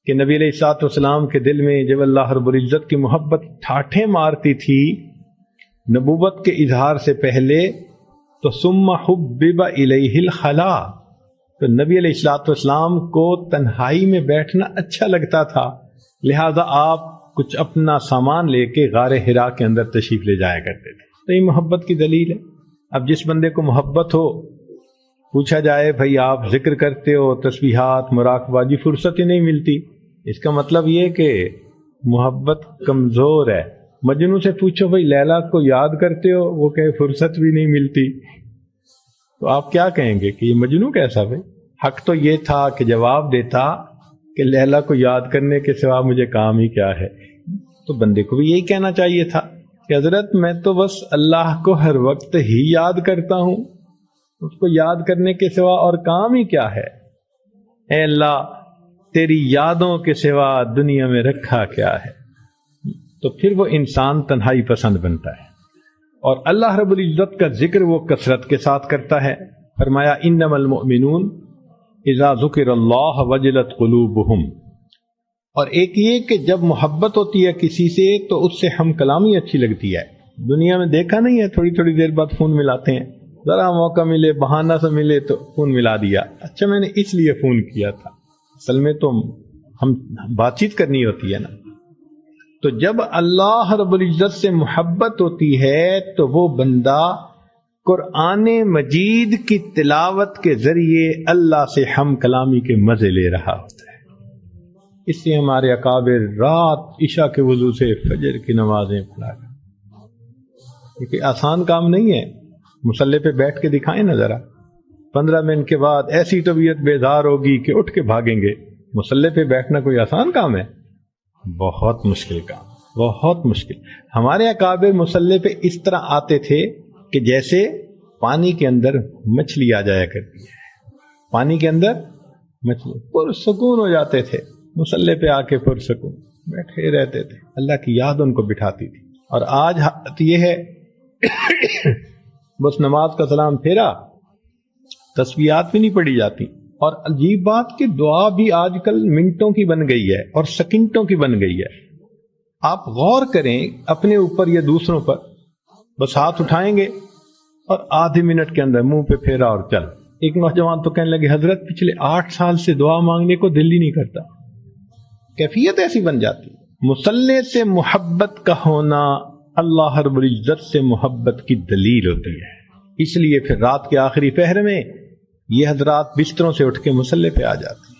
کہ نبی علیہ الصلوۃ والسلام کے دل میں جب اللہ رب العزت کی محبت ٹھاٹھیں مارتی تھی نبوت کے اظہار سے پہلے، تو ثم حبب الیہ الخلا، تو نبی علیہ الصلوۃ والسلام کو تنہائی میں بیٹھنا اچھا لگتا تھا، لہذا آپ کچھ اپنا سامان لے کے غار حرا کے اندر تشریف لے جایا کرتے تھے۔ تو یہ محبت کی دلیل ہے۔ اب جس بندے کو محبت ہو، پوچھا جائے بھائی آپ ذکر کرتے ہو، تسبیحات، مراقبہ، جی فرصت ہی نہیں ملتی، اس کا مطلب یہ کہ محبت کمزور ہے۔ مجنوں سے پوچھو بھائی لیلا کو یاد کرتے ہو، وہ کہے فرصت بھی نہیں ملتی، تو آپ کیا کہیں گے کہ یہ مجنوں کیسا بھائی؟ حق تو یہ تھا کہ جواب دیتا کہ لیلا کو یاد کرنے کے سوا مجھے کام ہی کیا ہے۔ تو بندے کو بھی یہی کہنا چاہیے تھا کہ حضرت میں تو بس اللہ کو ہر وقت ہی یاد کرتا ہوں، اس کو یاد کرنے کے سوا اور کام ہی کیا ہے۔ اے اللہ تیری یادوں کے سوا دنیا میں رکھا کیا ہے؟ تو پھر وہ انسان تنہائی پسند بنتا ہے، اور اللہ رب العزت کا ذکر وہ کثرت کے ساتھ کرتا ہے۔ فرمایا انما المؤمنون اذا ذکر اللہ وجلت قلوبہم، اور ایک یہ کہ جب محبت ہوتی ہے کسی سے تو اس سے ہم کلامی اچھی لگتی ہے۔ دنیا میں دیکھا نہیں ہے تھوڑی تھوڑی دیر بعد فون ملاتے ہیں، ذرا موقع ملے، بہانہ سے ملے تو فون ملا دیا، اچھا میں نے اس لیے فون کیا تھا، اصل میں تو ہم بات چیت کرنی ہوتی ہے نا۔ تو جب اللہ رب العزت سے محبت ہوتی ہے تو وہ بندہ قرآن مجید کی تلاوت کے ذریعے اللہ سے ہم کلامی کے مزے لے رہا ہوتا ہے۔ اس لیے ہمارے اکابر رات عشاء کے وضو سے فجر کی نمازیں پڑھا کر، یہ آسان کام نہیں ہے۔ مصلی پہ بیٹھ کے دکھائیں نا ذرا، 15 منٹ کے بعد ایسی طبیعت بیدار ہوگی کہ اٹھ کے بھاگیں گے۔ مصلی پہ بیٹھنا کوئی آسان کام ہے؟ بہت مشکل کام، بہت مشکل۔ ہمارے اکابر مصلی پہ اس طرح آتے تھے کہ جیسے پانی کے اندر مچھلی آ جایا کرتی ہے، پانی کے اندر مچھلی، پرسکون ہو جاتے تھے مصلی پہ آ کے، پرسکون بیٹھے رہتے تھے، اللہ کی یاد ان کو بٹھاتی تھی۔ اور آج حالت یہ ہے بس نماز کا سلام پھیرا، تسبیحات بھی نہیں پڑھی جاتی، اور عجیب بات کہ دعا بھی آج کل منٹوں کی بن گئی ہے اور سیکنڈوں کی بن گئی ہے۔ آپ غور کریں اپنے اوپر یا دوسروں پر، بس ہاتھ اٹھائیں گے اور آدھے منٹ کے اندر منہ پہ پھیرا اور چل۔ ایک نوجوان تو کہنے لگے حضرت پچھلے 8 سال سے دعا مانگنے کو دل ہی نہیں کرتا، کیفیت ایسی بن جاتی۔ مصلی سے محبت کا ہونا اللہ رب العزت سے محبت کی دلیل ہوتی ہے۔ اس لیے پھر رات کے آخری پہر میں یہ حضرات بستروں سے اٹھ کے مصلی پہ آ جاتے ہیں۔